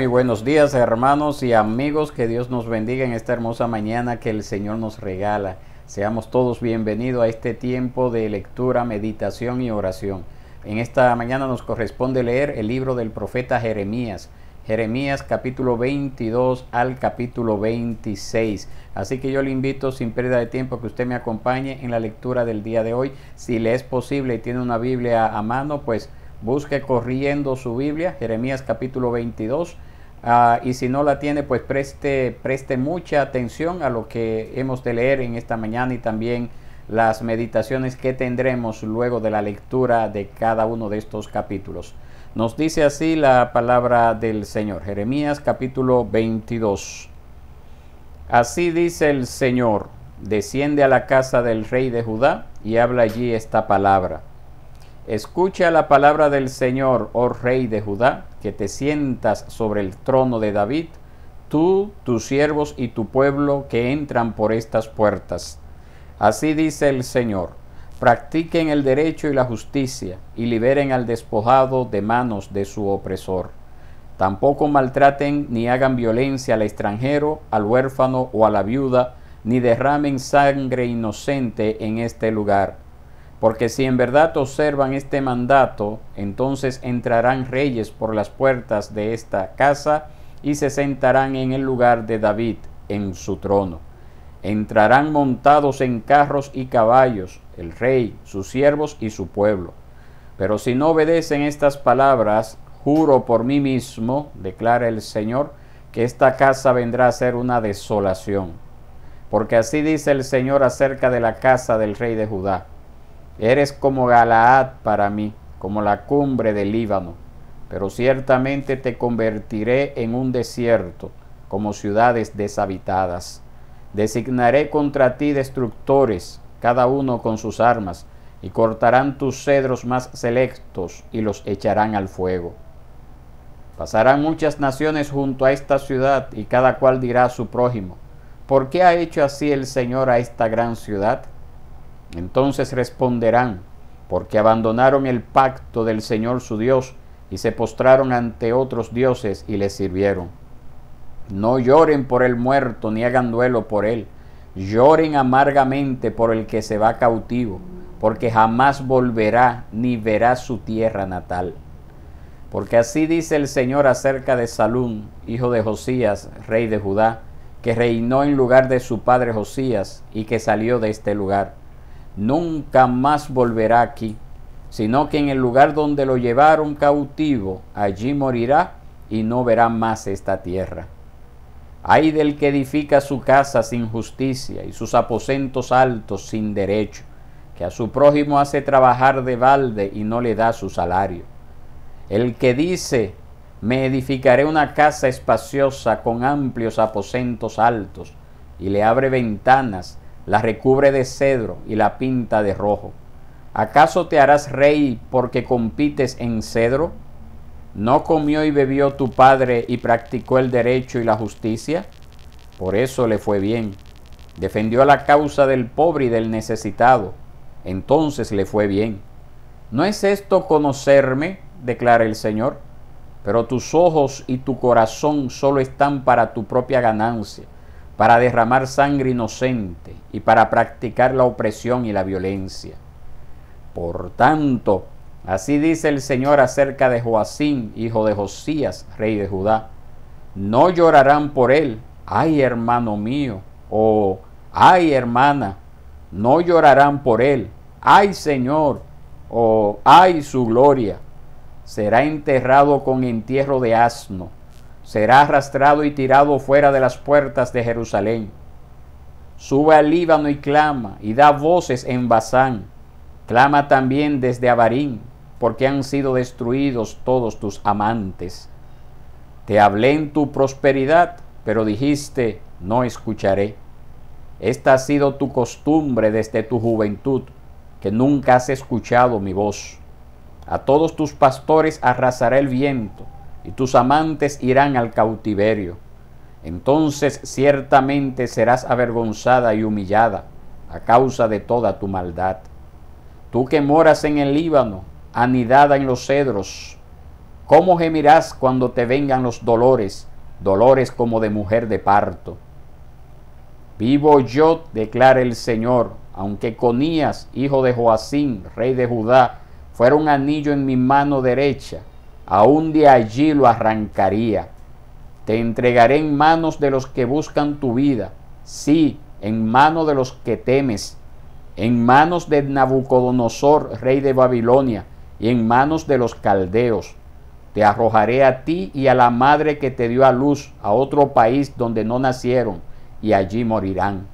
Muy buenos días, hermanos y amigos, que Dios nos bendiga en esta hermosa mañana que el Señor nos regala. Seamos todos bienvenidos a este tiempo de lectura, meditación y oración. En esta mañana nos corresponde leer el libro del profeta Jeremías. Jeremías capítulo 22 al capítulo 26. Así que yo le invito sin pérdida de tiempo que usted me acompañe en la lectura del día de hoy. Si le es posible y tiene una Biblia a mano, pues busque corriendo su Biblia, Jeremías capítulo 22, y si no la tiene, pues preste mucha atención a lo que hemos de leer en esta mañana y también las meditaciones que tendremos luego de la lectura de cada uno de estos capítulos. Nos dice así la palabra del Señor, Jeremías capítulo 22. Así dice el Señor: desciende a la casa del rey de Judá y habla allí esta palabra. Escucha la palabra del Señor, oh rey de Judá, que te sientas sobre el trono de David, tú, tus siervos y tu pueblo que entran por estas puertas. Así dice el Señor: practiquen el derecho y la justicia, y liberen al despojado de manos de su opresor. Tampoco maltraten ni hagan violencia al extranjero, al huérfano o a la viuda, ni derramen sangre inocente en este lugar. Porque si en verdad observan este mandato, entonces entrarán reyes por las puertas de esta casa y se sentarán en el lugar de David, en su trono. Entrarán montados en carros y caballos, el rey, sus siervos y su pueblo. Pero si no obedecen estas palabras, juro por mí mismo, declara el Señor, que esta casa vendrá a ser una desolación. Porque así dice el Señor acerca de la casa del rey de Judá: eres como Galaad para mí, como la cumbre del Líbano, pero ciertamente te convertiré en un desierto, como ciudades deshabitadas. Designaré contra ti destructores, cada uno con sus armas, y cortarán tus cedros más selectos y los echarán al fuego. Pasarán muchas naciones junto a esta ciudad, y cada cual dirá a su prójimo: ¿por qué ha hecho así el Señor a esta gran ciudad? Entonces responderán: porque abandonaron el pacto del Señor su Dios y se postraron ante otros dioses y les sirvieron. No lloren por el muerto ni hagan duelo por él. Lloren amargamente por el que se va cautivo, porque jamás volverá ni verá su tierra natal. Porque así dice el Señor acerca de Salum, hijo de Josías, rey de Judá, que reinó en lugar de su padre Josías y que salió de este lugar. Nunca más volverá aquí, sino que en el lugar donde lo llevaron cautivo, allí morirá y no verá más esta tierra. Ay del que edifica su casa sin justicia y sus aposentos altos sin derecho, que a su prójimo hace trabajar de balde y no le da su salario. El que dice: me edificaré una casa espaciosa con amplios aposentos altos, y le abre ventanas, la recubre de cedro y la pinta de rojo. ¿Acaso te harás rey porque compites en cedro? ¿No comió y bebió tu padre y practicó el derecho y la justicia? Por eso le fue bien. Defendió la causa del pobre y del necesitado. Entonces le fue bien. ¿No es esto conocerme?, declara el Señor. Pero tus ojos y tu corazón solo están para tu propia ganancia, para derramar sangre inocente y para practicar la opresión y la violencia. Por tanto, así dice el Señor acerca de Joacim, hijo de Josías, rey de Judá: no llorarán por él, ay hermano mío, o ay hermana, no llorarán por él, ay Señor, o ay su gloria. Será enterrado con entierro de asno, será arrastrado y tirado fuera de las puertas de Jerusalén. Sube al Líbano y clama, y da voces en Basán. Clama también desde Abarim, porque han sido destruidos todos tus amantes. Te hablé en tu prosperidad, pero dijiste: no escucharé. Esta ha sido tu costumbre desde tu juventud, que nunca has escuchado mi voz. A todos tus pastores arrasará el viento, y tus amantes irán al cautiverio. Entonces ciertamente serás avergonzada y humillada a causa de toda tu maldad. Tú que moras en el Líbano, anidada en los cedros, ¿Cómo gemirás cuando te vengan los dolores, dolores como de mujer de parto? Vivo yo, declara el Señor, aunque Conías, hijo de Joacim, rey de Judá, fuera un anillo en mi mano derecha, aún de allí lo arrancaría. Te entregaré en manos de los que buscan tu vida, sí, en manos de los que temes, en manos de Nabucodonosor, rey de Babilonia, y en manos de los caldeos. Te arrojaré a ti y a la madre que te dio a luz a otro país donde no nacieron, y allí morirán.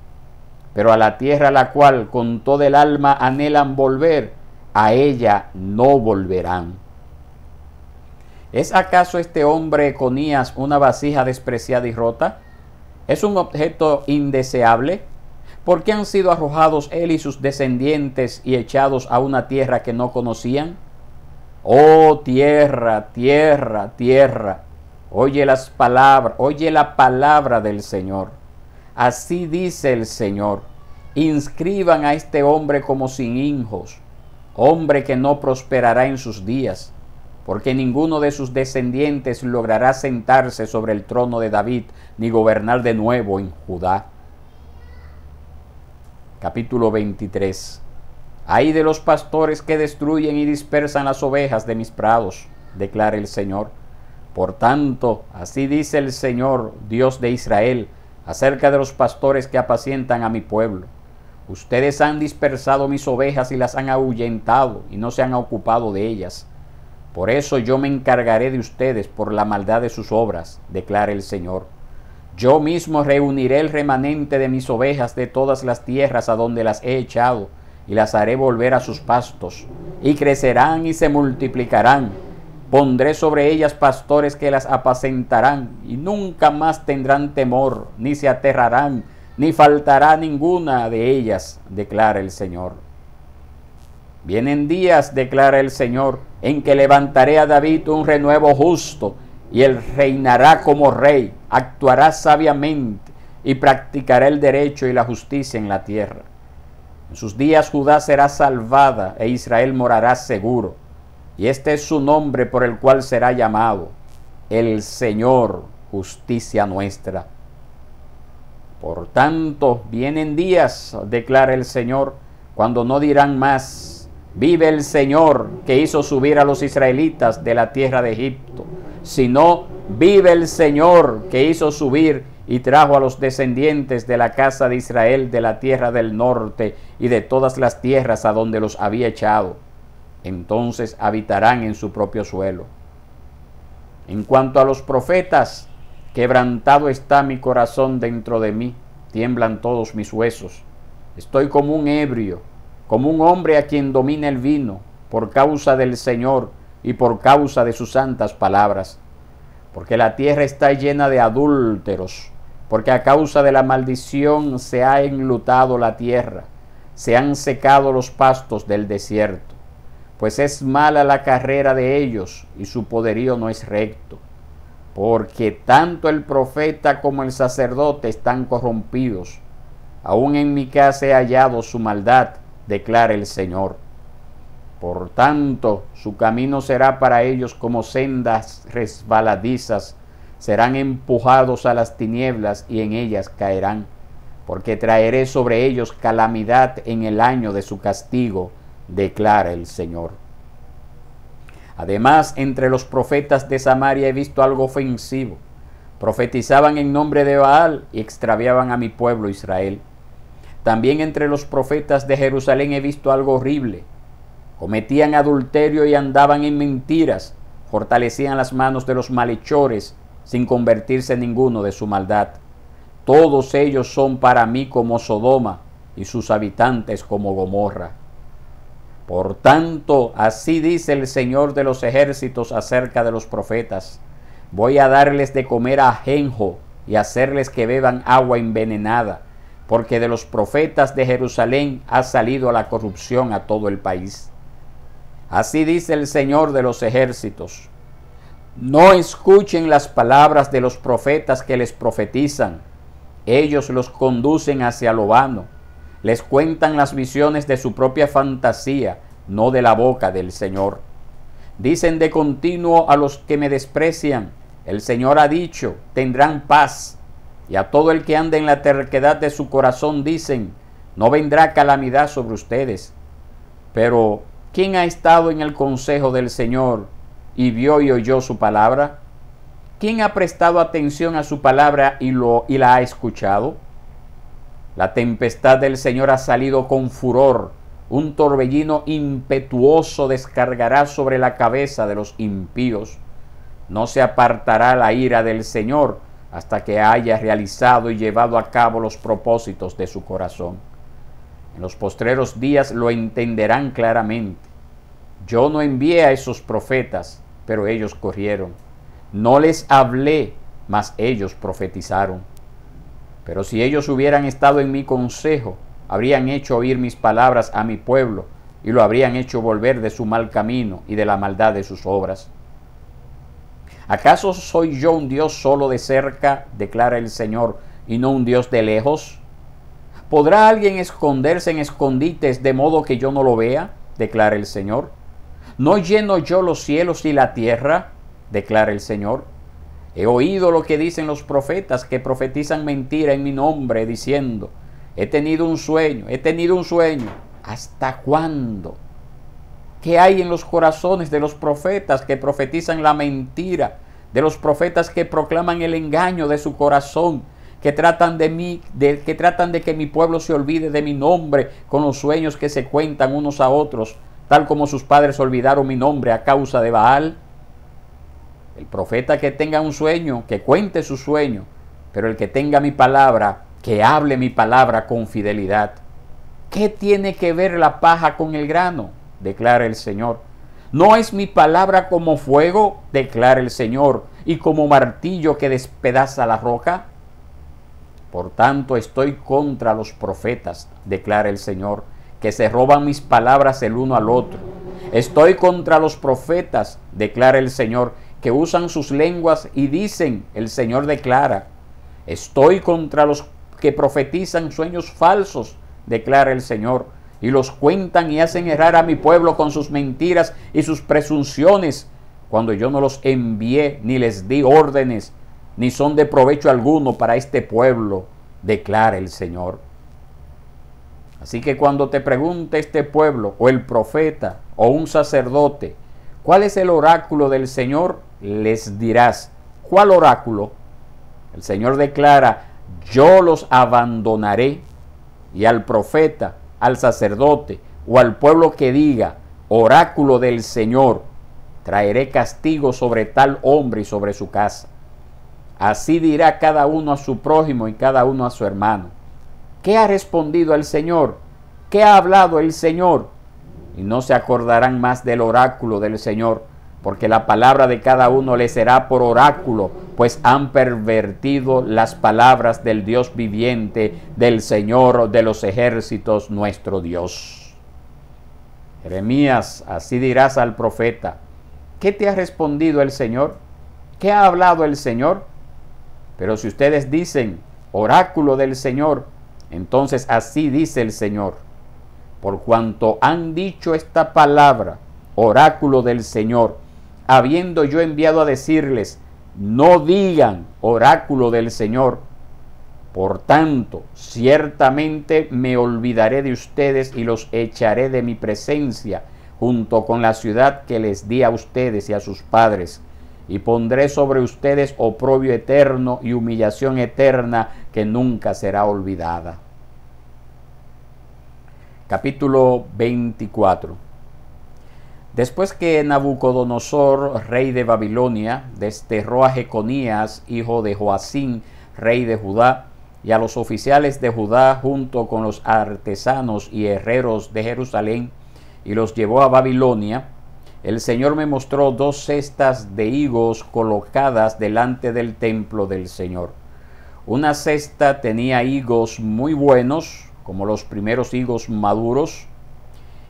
Pero a la tierra a la cual con todo el alma anhelan volver, a ella no volverán. ¿Es acaso este hombre Conías una vasija despreciada y rota? ¿Es un objeto indeseable? ¿Por qué han sido arrojados él y sus descendientes y echados a una tierra que no conocían? Oh tierra, tierra, tierra, oye las palabras, oye la palabra del Señor. Así dice el Señor: inscriban a este hombre como sin hijos, hombre que no prosperará en sus días, porque ninguno de sus descendientes logrará sentarse sobre el trono de David, ni gobernar de nuevo en Judá. Capítulo 23. Ay de los pastores que destruyen y dispersan las ovejas de mis prados, declara el Señor. Por tanto, así dice el Señor, Dios de Israel, acerca de los pastores que apacientan a mi pueblo. Ustedes han dispersado mis ovejas y las han ahuyentado y no se han ocupado de ellas. Por eso yo me encargaré de ustedes por la maldad de sus obras, declara el Señor. Yo mismo reuniré el remanente de mis ovejas de todas las tierras a donde las he echado y las haré volver a sus pastos, y crecerán y se multiplicarán. Pondré sobre ellas pastores que las apacentarán, y nunca más tendrán temor, ni se aterrarán, ni faltará ninguna de ellas, declara el Señor. Vienen días, declara el Señor, en que levantaré a David un renuevo justo, y él reinará como rey, actuará sabiamente, y practicará el derecho y la justicia en la tierra. En sus días Judá será salvada, e Israel morará seguro. Y este es su nombre por el cual será llamado: el Señor, justicia nuestra. Por tanto, vienen días, declara el Señor, cuando no dirán más: vive el Señor, que hizo subir a los israelitas de la tierra de Egipto, sino: vive el Señor, que hizo subir y trajo a los descendientes de la casa de Israel de la tierra del norte y de todas las tierras a donde los había echado. Entonces habitarán en su propio suelo. En cuanto a los profetas, quebrantado está mi corazón dentro de mí, tiemblan todos mis huesos. Estoy como un ebrio, como un hombre a quien domina el vino, por causa del Señor y por causa de sus santas palabras. Porque la tierra está llena de adúlteros, porque a causa de la maldición se ha enlutado la tierra, se han secado los pastos del desierto. Pues es mala la carrera de ellos, y su poderío no es recto. Porque tanto el profeta como el sacerdote están corrompidos. Aún en mi casa he hallado su maldad, declara el Señor. Por tanto, su camino será para ellos como sendas resbaladizas. Serán empujados a las tinieblas y en ellas caerán. Porque traeré sobre ellos calamidad en el año de su castigo, declara el Señor. Además, entre los profetas de Samaria he visto algo ofensivo. Profetizaban en nombre de Baal y extraviaban a mi pueblo Israel. También entre los profetas de Jerusalén he visto algo horrible. Cometían adulterio y andaban en mentiras, fortalecían las manos de los malhechores, sin convertirse en ninguno de su maldad. Todos ellos son para mí como Sodoma, y sus habitantes como Gomorra. Por tanto, así dice el Señor de los ejércitos acerca de los profetas: voy a darles de comer a ajenjo y hacerles que beban agua envenenada, porque de los profetas de Jerusalén ha salido la corrupción a todo el país. Así dice el Señor de los ejércitos: no escuchen las palabras de los profetas que les profetizan. Ellos los conducen hacia lo vano. Les cuentan las visiones de su propia fantasía, no de la boca del Señor. Dicen de continuo a los que me desprecian, el Señor ha dicho, tendrán paz. Y a todo el que anda en la terquedad de su corazón dicen, no vendrá calamidad sobre ustedes. Pero, ¿quién ha estado en el consejo del Señor y vio y oyó su palabra? ¿Quién ha prestado atención a su palabra y la ha escuchado? La tempestad del Señor ha salido con furor, un torbellino impetuoso descargará sobre la cabeza de los impíos. No se apartará la ira del Señor hasta que haya realizado y llevado a cabo los propósitos de su corazón. En los postreros días lo entenderán claramente. Yo no envié a esos profetas, pero ellos corrieron. No les hablé, mas ellos profetizaron. Pero si ellos hubieran estado en mi consejo, habrían hecho oír mis palabras a mi pueblo, y lo habrían hecho volver de su mal camino y de la maldad de sus obras. ¿Acaso soy yo un Dios solo de cerca, declara el Señor, y no un Dios de lejos? ¿Podrá alguien esconderse en escondites de modo que yo no lo vea? Declara el Señor. ¿No lleno yo los cielos y la tierra? Declara el Señor. He oído lo que dicen los profetas que profetizan mentira en mi nombre, diciendo, he tenido un sueño, he tenido un sueño. ¿Hasta cuándo? ¿Qué hay en los corazones de los profetas que profetizan la mentira? De los profetas que proclaman el engaño de su corazón, que tratan de que mi pueblo se olvide de mi nombre con los sueños que se cuentan unos a otros, tal como sus padres olvidaron mi nombre a causa de Baal. El profeta que tenga un sueño, que cuente su sueño, pero el que tenga mi palabra, que hable mi palabra con fidelidad. ¿Qué tiene que ver la paja con el grano? Declara el Señor. ¿No es mi palabra como fuego? Declara el Señor, y como martillo que despedaza la roca. Por tanto estoy contra los profetas, declara el Señor, que se roban mis palabras el uno al otro. Estoy contra los profetas, declara el Señor, que usan sus lenguas y dicen, el Señor declara. Estoy contra los que profetizan sueños falsos, declara el Señor, y los cuentan y hacen errar a mi pueblo con sus mentiras y sus presunciones, cuando yo no los envié ni les di órdenes, ni son de provecho alguno para este pueblo, declara el Señor. Así que cuando te pregunte este pueblo, o el profeta, o un sacerdote, ¿cuál es el oráculo del Señor? Les dirás, ¿cuál oráculo? El Señor declara, yo los abandonaré, y al profeta, al sacerdote, o al pueblo que diga, oráculo del Señor, traeré castigo sobre tal hombre y sobre su casa. Así dirá cada uno a su prójimo y cada uno a su hermano. ¿Qué ha respondido el Señor? ¿Qué ha hablado el Señor? Y no se acordarán más del oráculo del Señor, porque la palabra de cada uno le será por oráculo, pues han pervertido las palabras del Dios viviente, del Señor de los ejércitos, nuestro Dios. Jeremías, así dirás al profeta, ¿qué te ha respondido el Señor? ¿Qué ha hablado el Señor? Pero si ustedes dicen, oráculo del Señor, entonces así dice el Señor, por cuanto han dicho esta palabra, oráculo del Señor, habiendo yo enviado a decirles, no digan oráculo del Señor, por tanto, ciertamente me olvidaré de ustedes y los echaré de mi presencia, junto con la ciudad que les di a ustedes y a sus padres, y pondré sobre ustedes oprobio eterno y humillación eterna que nunca será olvidada. Capítulo 24. Después que Nabucodonosor, rey de Babilonia, desterró a Jeconías, hijo de Joacín, rey de Judá, y a los oficiales de Judá junto con los artesanos y herreros de Jerusalén, y los llevó a Babilonia, el Señor me mostró 2 cestas de higos colocadas delante del templo del Señor. Una cesta tenía higos muy buenos, como los primeros higos maduros,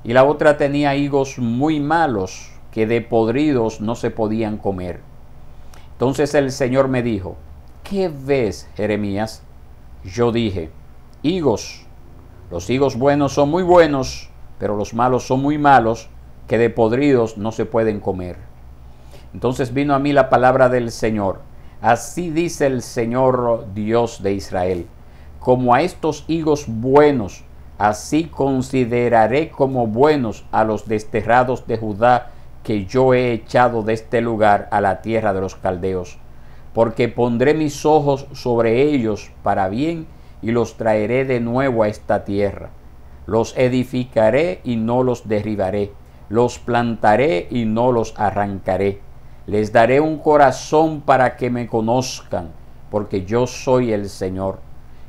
y la otra tenía higos muy malos, que de podridos no se podían comer. Entonces el Señor me dijo, ¿qué ves, Jeremías? Yo dije, higos. Los higos buenos son muy buenos, pero los malos son muy malos. que de podridos no se pueden comer. Entonces vino a mí la palabra del Señor. Así dice el Señor Dios de Israel: como a estos higos buenos, así consideraré como buenos a los desterrados de Judá, que yo he echado de este lugar a la tierra de los caldeos. Porque pondré mis ojos sobre ellos para bien, y los traeré de nuevo a esta tierra. Los edificaré y no los derribaré, los plantaré y no los arrancaré. Les daré un corazón para que me conozcan, porque yo soy el Señor.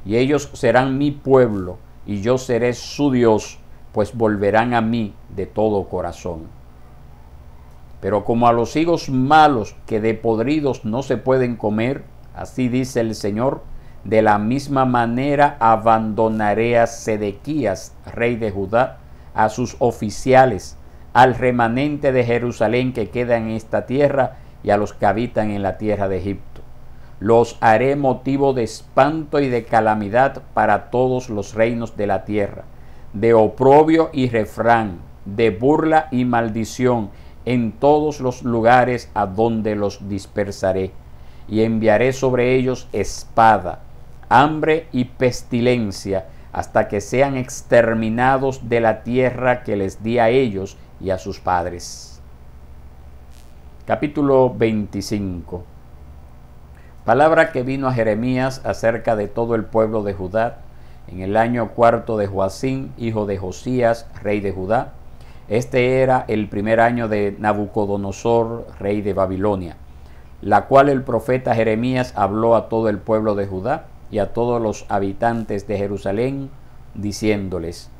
Y ellos serán mi pueblo, y yo seré su Dios, pues volverán a mí de todo corazón. Pero como a los higos malos que de podridos no se pueden comer, así dice el Señor, de la misma manera abandonaré a Sedequías, rey de Judá, a sus oficiales, al remanente de Jerusalén que queda en esta tierra y a los que habitan en la tierra de Egipto. Los haré motivo de espanto y de calamidad para todos los reinos de la tierra, de oprobio y refrán, de burla y maldición en todos los lugares a donde los dispersaré, y enviaré sobre ellos espada, hambre y pestilencia, hasta que sean exterminados de la tierra que les di a ellos y a sus padres. Capítulo 25. Palabra que vino a Jeremías acerca de todo el pueblo de Judá en el año cuarto de Joacim, hijo de Josías, rey de Judá. Este era el primer año de Nabucodonosor, rey de Babilonia, la cual el profeta Jeremías habló a todo el pueblo de Judá y a todos los habitantes de Jerusalén, diciéndoles: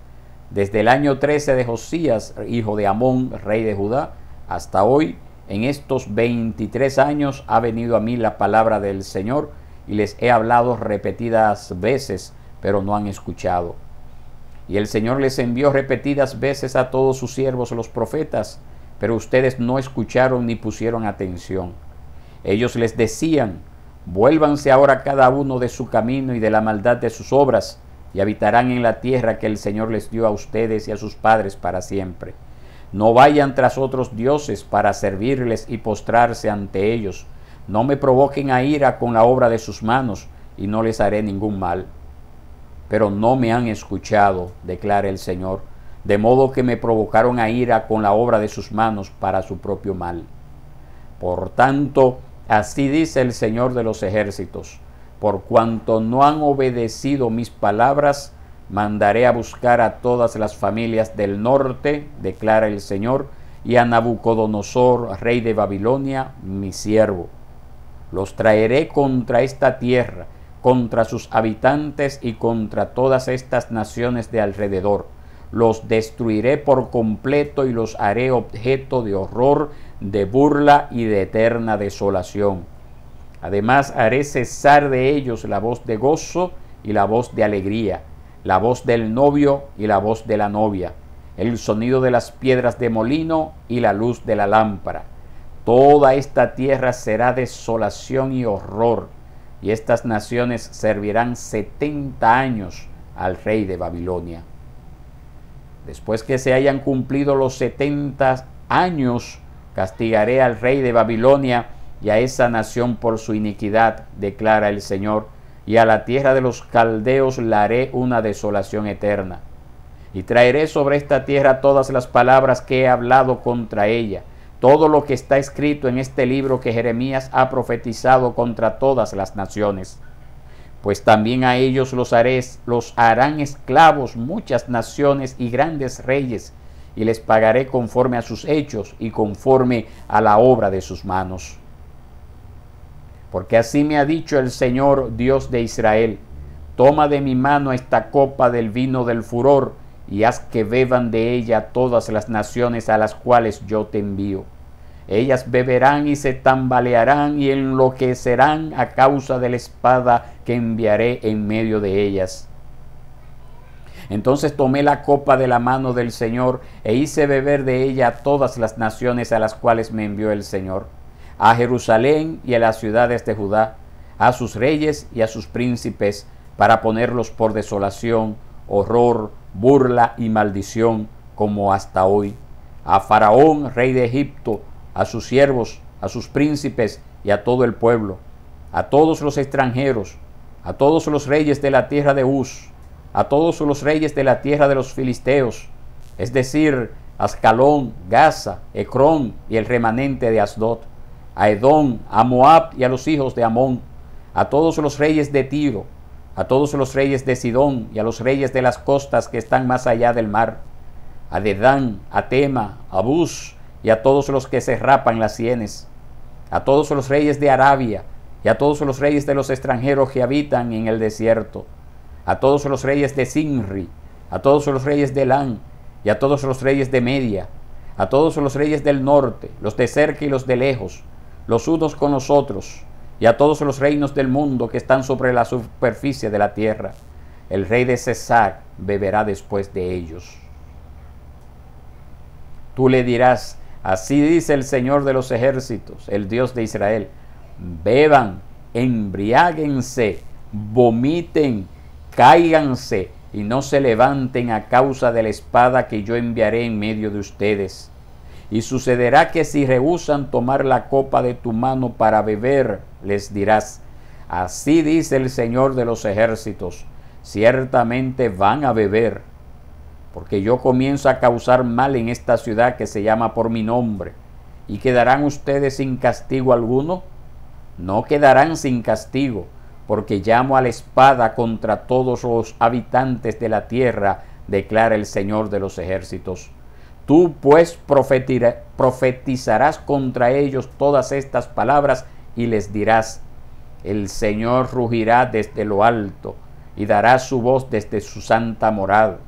desde el año 13 de Josías, hijo de Amón, rey de Judá, hasta hoy, en estos 23 años ha venido a mí la palabra del Señor, y les he hablado repetidas veces, pero no han escuchado. Y el Señor les envió repetidas veces a todos sus siervos los profetas, pero ustedes no escucharon ni pusieron atención. Ellos les decían: vuélvanse ahora cada uno de su camino y de la maldad de sus obras, y habitarán en la tierra que el Señor les dio a ustedes y a sus padres para siempre. No vayan tras otros dioses para servirles y postrarse ante ellos. No me provoquen a ira con la obra de sus manos, y no les haré ningún mal. Pero no me han escuchado, declara el Señor, de modo que me provocaron a ira con la obra de sus manos para su propio mal. Por tanto, así dice el Señor de los ejércitos: por cuanto no han obedecido mis palabras, mandaré a buscar a todas las familias del norte, declara el Señor, y a Nabucodonosor, rey de Babilonia, mi siervo. Los traeré contra esta tierra, contra sus habitantes y contra todas estas naciones de alrededor. Los destruiré por completo y los haré objeto de horror, de burla y de eterna desolación. Además haré cesar de ellos la voz de gozo y la voz de alegría, la voz del novio y la voz de la novia, el sonido de las piedras de molino y la luz de la lámpara. Toda esta tierra será desolación y horror, y estas naciones servirán 70 años al rey de Babilonia. Después que se hayan cumplido los 70 años, castigaré al rey de Babilonia y a esa nación por su iniquidad, declara el Señor, y a la tierra de los caldeos la haré una desolación eterna. Y traeré sobre esta tierra todas las palabras que he hablado contra ella, todo lo que está escrito en este libro que Jeremías ha profetizado contra todas las naciones. Pues también a ellos los harán esclavos muchas naciones y grandes reyes, y les pagaré conforme a sus hechos y conforme a la obra de sus manos. Porque así me ha dicho el Señor Dios de Israel: toma de mi mano esta copa del vino del furor, y haz que beban de ella todas las naciones a las cuales yo te envío. Ellas beberán y se tambalearán y enloquecerán a causa de la espada que enviaré en medio de ellas. Entonces tomé la copa de la mano del Señor e hice beber de ella a todas las naciones a las cuales me envió el Señor, a Jerusalén y a las ciudades de Judá, a sus reyes y a sus príncipes, para ponerlos por desolación, horror, burla y maldición, como hasta hoy. a Faraón, rey de Egipto, a sus siervos, a sus príncipes y a todo el pueblo, a todos los extranjeros, a todos los reyes de la tierra de Uz, a todos los reyes de la tierra de los filisteos, es decir, Ascalón, Gaza, Ecrón y el remanente de Asdod, a Edom, a Moab y a los hijos de Amón, a todos los reyes de Tiro, a todos los reyes de Sidón y a los reyes de las costas que están más allá del mar, a Dedán, a Tema, a Bus y a todos los que se rapan las sienes, a todos los reyes de Arabia y a todos los reyes de los extranjeros que habitan en el desierto, a todos los reyes de Sinri, a todos los reyes de Elán y a todos los reyes de Media, a todos los reyes del norte, los de cerca y los de lejos, los unos con los otros, y a todos los reinos del mundo que están sobre la superficie de la tierra. El rey de Sesac beberá después de ellos. Tú le dirás, así dice el Señor de los ejércitos, el Dios de Israel: beban, embriáguense, vomiten, cáiganse y no se levanten a causa de la espada que yo enviaré en medio de ustedes. Y sucederá que si rehúsan tomar la copa de tu mano para beber, les dirás, así dice el Señor de los ejércitos, ciertamente van a beber, porque yo comienzo a causar mal en esta ciudad que se llama por mi nombre. ¿Y quedarán ustedes sin castigo alguno? No quedarán sin castigo, porque llamo a la espada contra todos los habitantes de la tierra, declara el Señor de los ejércitos. Tú pues profetizarás contra ellos todas estas palabras y les dirás, el Señor rugirá desde lo alto y dará su voz desde su santa morada.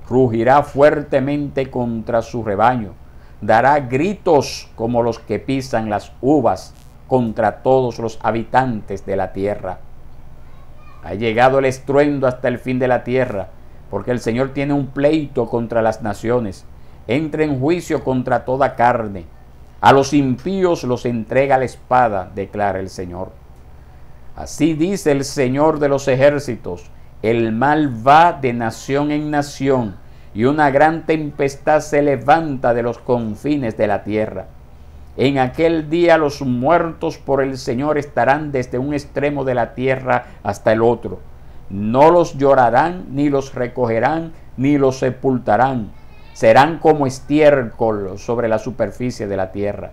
Rugirá fuertemente contra su rebaño, dará gritos como los que pisan las uvas contra todos los habitantes de la tierra. Ha llegado el estruendo hasta el fin de la tierra, porque el Señor tiene un pleito contra las naciones. Entra en juicio contra toda carne. A los impíos los entrega la espada, declara el Señor. Así dice el Señor de los ejércitos: el mal va de nación en nación, y una gran tempestad se levanta de los confines de la tierra. En aquel día los muertos por el Señor estarán desde un extremo de la tierra hasta el otro. No los llorarán, ni los recogerán, ni los sepultarán. Serán como estiércol sobre la superficie de la tierra.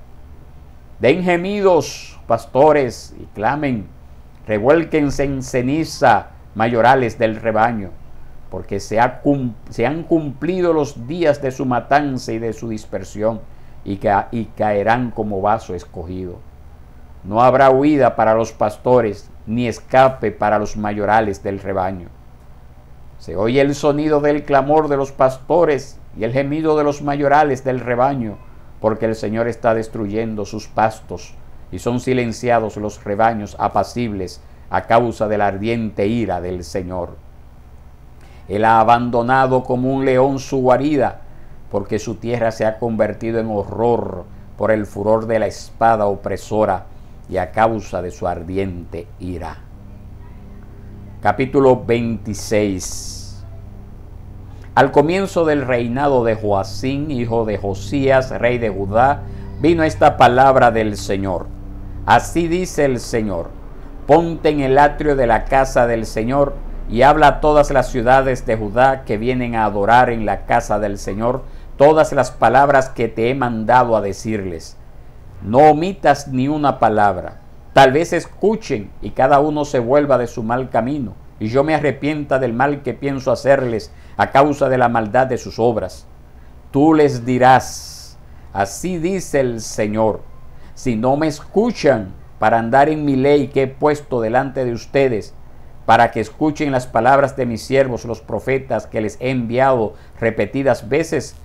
Den gemidos, pastores, y clamen. Revuélquense en ceniza, mayorales del rebaño, porque se han cumplido los días de su matanza y de su dispersión, y caerán como vaso escogido. No habrá huida para los pastores, ni escape para los mayorales del rebaño. Se oye el sonido del clamor de los pastores y el gemido de los mayorales del rebaño, porque el Señor está destruyendo sus pastos y son silenciados los rebaños apacibles a causa de la ardiente ira del Señor. Él ha abandonado como un león su guarida, porque su tierra se ha convertido en horror por el furor de la espada opresora y a causa de su ardiente ira. Capítulo 26. Al comienzo del reinado de Joacín, hijo de Josías, rey de Judá, vino esta palabra del Señor. Así dice el Señor: ponte en el atrio de la casa del Señor y habla a todas las ciudades de Judá que vienen a adorar en la casa del Señor todas las palabras que te he mandado a decirles. No omitas ni una palabra. Tal vez escuchen y cada uno se vuelva de su mal camino, y yo me arrepienta del mal que pienso hacerles a causa de la maldad de sus obras. Tú les dirás: así dice el Señor, si no me escuchan para andar en mi ley que he puesto delante de ustedes, para que escuchen las palabras de mis siervos los profetas que les he enviado repetidas veces,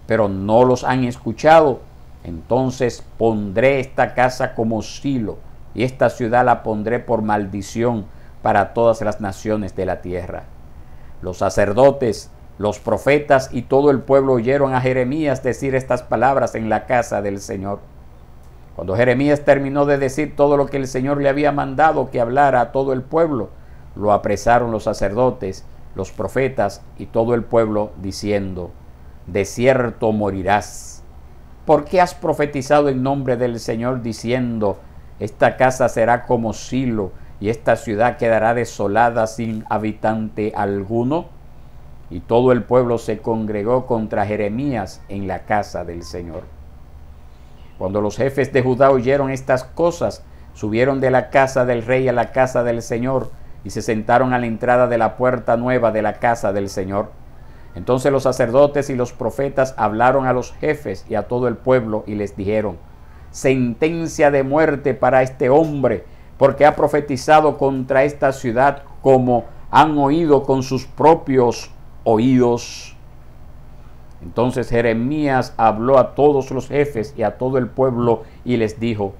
pero no los han escuchado, entonces pondré esta casa como silo, y esta ciudad la pondré por maldición para todas las naciones de la tierra. Los sacerdotes, los profetas y todo el pueblo oyeron a Jeremías decir estas palabras en la casa del Señor. Cuando Jeremías terminó de decir todo lo que el Señor le había mandado que hablara a todo el pueblo, lo apresaron los sacerdotes, los profetas y todo el pueblo, diciendo: de cierto morirás, ¿por qué has profetizado en nombre del Señor diciendo, esta casa será como Silo y esta ciudad quedará desolada sin habitante alguno? Y todo el pueblo se congregó contra Jeremías en la casa del Señor. Cuando los jefes de Judá oyeron estas cosas, subieron de la casa del rey a la casa del Señor y se sentaron a la entrada de la puerta nueva de la casa del Señor. Entonces los sacerdotes y los profetas hablaron a los jefes y a todo el pueblo y les dijeron, sentencia de muerte para este hombre, porque ha profetizado contra esta ciudad como han oído con sus propios oídos. Entonces Jeremías habló a todos los jefes y a todo el pueblo y les dijo,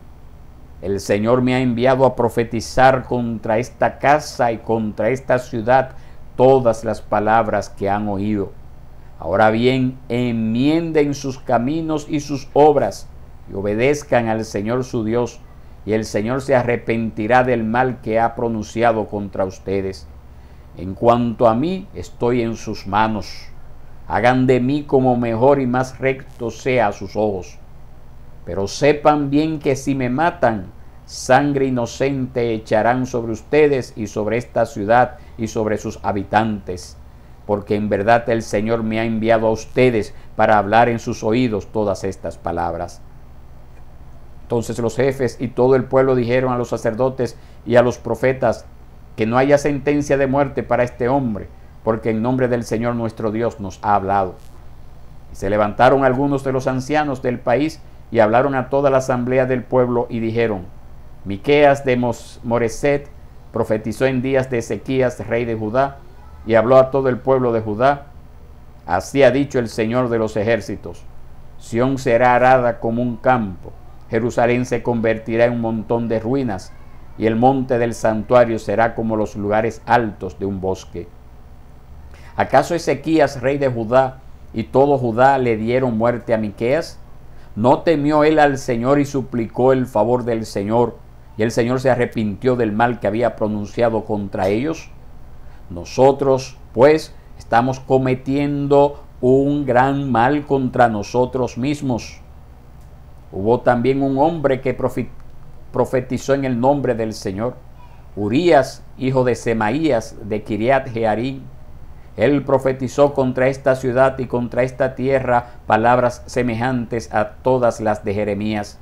el Señor me ha enviado a profetizar contra esta casa y contra esta ciudad todas las palabras que han oído. Ahora bien, enmienden sus caminos y sus obras y obedezcan al Señor su Dios, y el Señor se arrepentirá del mal que ha pronunciado contra ustedes. En cuanto a mí, estoy en sus manos. Hagan de mí como mejor y más recto sea a sus ojos. Pero sepan bien que si me matan, sangre inocente echarán sobre ustedes y sobre esta ciudad y sobre sus habitantes, porque en verdad el Señor me ha enviado a ustedes para hablar en sus oídos todas estas palabras. Entonces los jefes y todo el pueblo dijeron a los sacerdotes y a los profetas que no haya sentencia de muerte para este hombre, porque en nombre del Señor nuestro Dios nos ha hablado. Y se levantaron algunos de los ancianos del país y hablaron a toda la asamblea del pueblo y dijeron, Miqueas de Moreset profetizó en días de Ezequías, rey de Judá, y habló a todo el pueblo de Judá. Así ha dicho el Señor de los ejércitos, Sión será arada como un campo, Jerusalén se convertirá en un montón de ruinas, y el monte del santuario será como los lugares altos de un bosque. ¿Acaso Ezequías, rey de Judá, y todo Judá le dieron muerte a Miqueas? ¿No temió él al Señor y suplicó el favor del Señor, y el Señor se arrepintió del mal que había pronunciado contra ellos? Nosotros, pues, estamos cometiendo un gran mal contra nosotros mismos. Hubo también un hombre que profetizó en el nombre del Señor, Urías, hijo de Semaías, de Kiriat Jearim. Él profetizó contra esta ciudad y contra esta tierra palabras semejantes a todas las de Jeremías.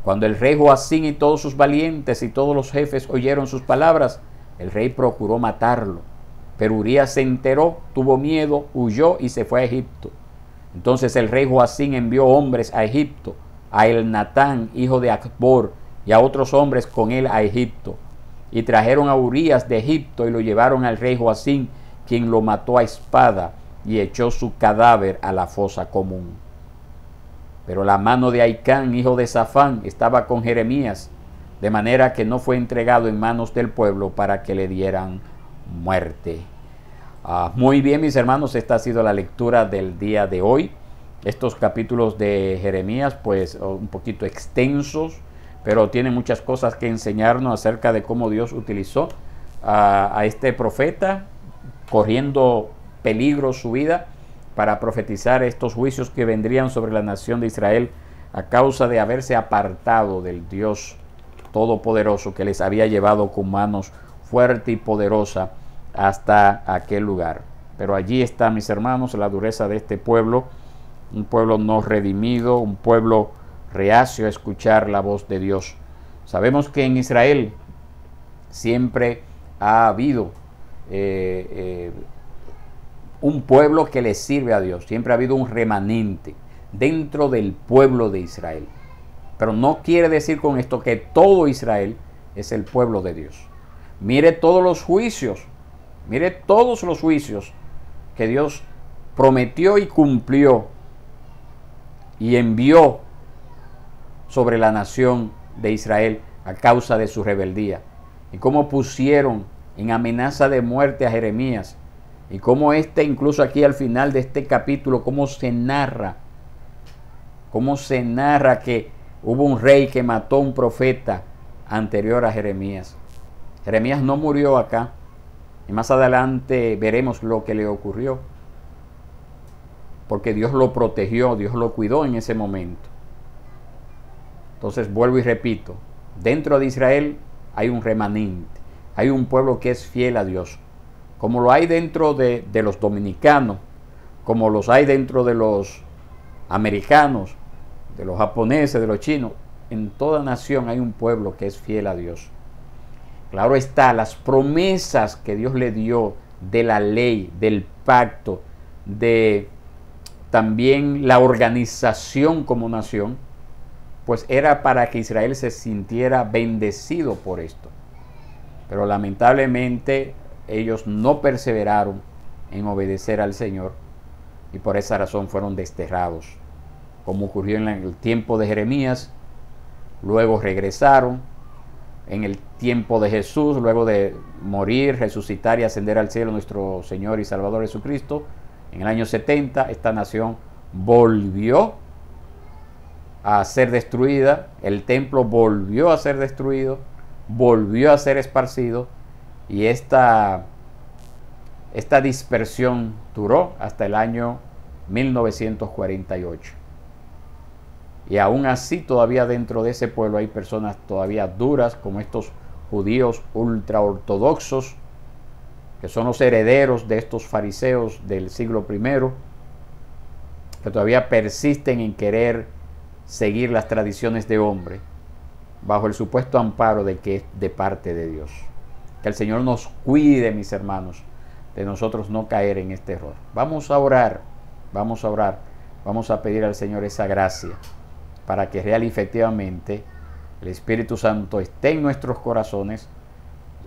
Cuando el rey Joacín y todos sus valientes y todos los jefes oyeron sus palabras, el rey procuró matarlo. Pero Urías se enteró, tuvo miedo, huyó y se fue a Egipto. Entonces el rey Joacín envió hombres a Egipto, a Elnatán, hijo de Acbor, y a otros hombres con él a Egipto. Y trajeron a Urías de Egipto y lo llevaron al rey Joacín, quien lo mató a espada y echó su cadáver a la fosa común. Pero la mano de Ahicam, hijo de Safán, estaba con Jeremías, de manera que no fue entregado en manos del pueblo para que le dieran muerte. Muy bien, mis hermanos, esta ha sido la lectura del día de hoy. Estos capítulos de Jeremías, pues un poquito extensos, pero tienen muchas cosas que enseñarnos acerca de cómo Dios utilizó a este profeta, corriendo peligro su vida, para profetizar estos juicios que vendrían sobre la nación de Israel a causa de haberse apartado del Dios Todopoderoso que les había llevado con manos fuerte y poderosa hasta aquel lugar. Pero allí está, mis hermanos, la dureza de este pueblo, un pueblo no redimido, un pueblo reacio a escuchar la voz de Dios. Sabemos que en Israel siempre ha habido un pueblo que le sirve a Dios, siempre ha habido un remanente dentro del pueblo de Israel. Pero no quiere decir con esto que todo Israel es el pueblo de Dios. Mire todos los juicios que Dios prometió y cumplió y envió sobre la nación de Israel a causa de su rebeldía, y cómo pusieron en amenaza de muerte a Jeremías, y cómo incluso aquí al final de este capítulo, cómo se narra que hubo un rey que mató a un profeta anterior a Jeremías. Jeremías no murió acá, y más adelante veremos lo que le ocurrió. porque Dios lo protegió, Dios lo cuidó en ese momento. Entonces vuelvo y repito, dentro de Israel hay un remanente, hay un pueblo que es fiel a Dios, como lo hay dentro de los dominicanos, como los hay dentro de los americanos, de los japoneses, de los chinos. En toda nación hay un pueblo que es fiel a Dios. Claro está, las promesas que Dios le dio de la ley, del pacto, de también la organización como nación, pues era para que Israel se sintiera bendecido por esto. Pero lamentablemente ellos no perseveraron en obedecer al Señor y por esa razón fueron desterrados, como ocurrió en el tiempo de Jeremías. Luego regresaron en el tiempo de Jesús, luego de morir, resucitar y ascender al cielo nuestro Señor y Salvador Jesucristo. En el año 70 esta nación volvió a ser destruida, el templo volvió a ser destruido, volvió a ser esparcido, y esta dispersión duró hasta el año 1948. Y aún así todavía dentro de ese pueblo hay personas todavía duras, como estos judíos ultraortodoxos, que son los herederos de estos fariseos del siglo I, que todavía persisten en querer seguir las tradiciones de hombre, bajo el supuesto amparo de que es de parte de Dios. Que el Señor nos cuide, mis hermanos, de nosotros no caer en este error. Vamos a orar, vamos a pedir al Señor esa gracia, para que real y efectivamente el Espíritu Santo esté en nuestros corazones.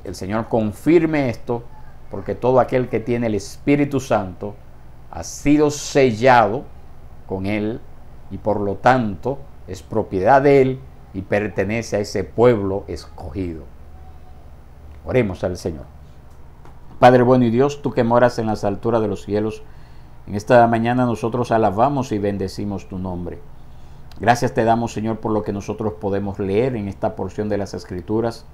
El Señor confirme esto, porque todo aquel que tiene el Espíritu Santo ha sido sellado con Él, y por lo tanto es propiedad de Él y pertenece a ese pueblo escogido. Oremos al Señor. Padre bueno y Dios, tú que moras en las alturas de los cielos, en esta mañana nosotros alabamos y bendecimos tu nombre. Gracias te damos, Señor, por lo que nosotros podemos leer en esta porción de las Escrituras,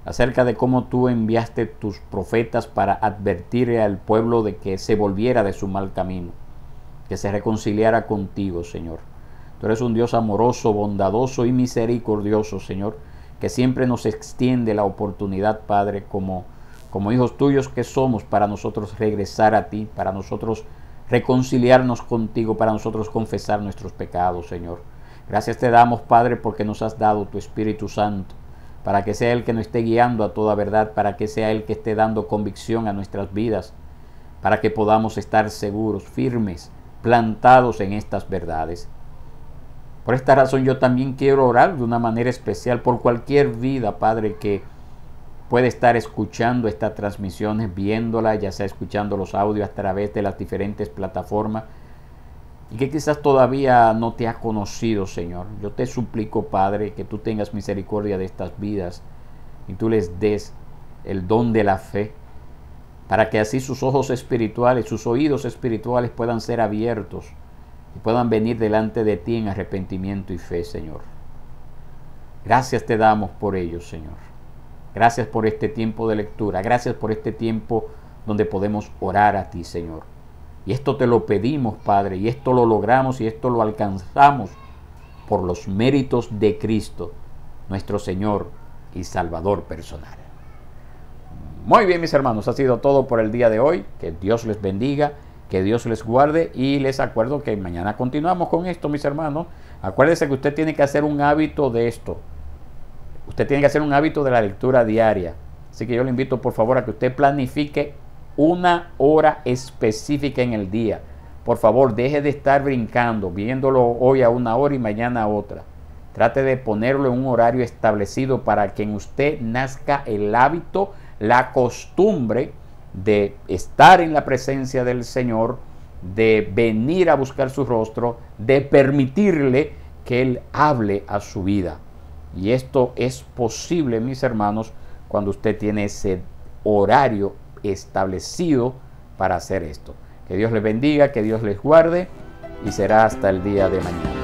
acerca de cómo tú enviaste tus profetas para advertir al pueblo de que se volviera de su mal camino, que se reconciliara contigo, Señor. Tú eres un Dios amoroso, bondadoso y misericordioso, Señor, que siempre nos extiende la oportunidad, Padre, como hijos tuyos que somos, para nosotros regresar a ti, para nosotros reconciliarnos contigo, para nosotros confesar nuestros pecados, Señor. Gracias te damos, Padre, porque nos has dado tu Espíritu Santo, para que sea Él que nos esté guiando a toda verdad, para que sea Él que esté dando convicción a nuestras vidas, para que podamos estar seguros, firmes, plantados en estas verdades. Por esta razón yo también quiero orar de una manera especial por cualquier vida, Padre, que puede estar escuchando estas transmisiones, viéndola, ya sea escuchando los audios a través de las diferentes plataformas, y que quizás todavía no te ha conocido, Señor. Yo te suplico, Padre, que tú tengas misericordia de estas vidas y tú les des el don de la fe, para que así sus ojos espirituales, sus oídos espirituales puedan ser abiertos y puedan venir delante de ti en arrepentimiento y fe, Señor. Gracias te damos por ello, Señor. Gracias por este tiempo de lectura. Gracias por este tiempo donde podemos orar a ti, Señor. Y esto te lo pedimos, Padre, y esto lo logramos y esto lo alcanzamos por los méritos de Cristo, nuestro Señor y Salvador personal. Muy bien, mis hermanos, ha sido todo por el día de hoy. Que Dios les bendiga, que Dios les guarde, y les acuerdo que mañana continuamos con esto, mis hermanos. Acuérdense que usted tiene que hacer un hábito de esto. Usted tiene que hacer un hábito de la lectura diaria. Así que yo le invito, por favor, a que usted planifique una hora específica en el día. Por favor, deje de estar brincando, viéndolo hoy a una hora y mañana a otra. Trate de ponerlo en un horario establecido para que en usted nazca el hábito, la costumbre de estar en la presencia del Señor, de venir a buscar su rostro, de permitirle que Él hable a su vida. Y esto es posible, mis hermanos, cuando usted tiene ese horario establecido para hacer esto. Que Dios les bendiga, que Dios les guarde, y será hasta el día de mañana.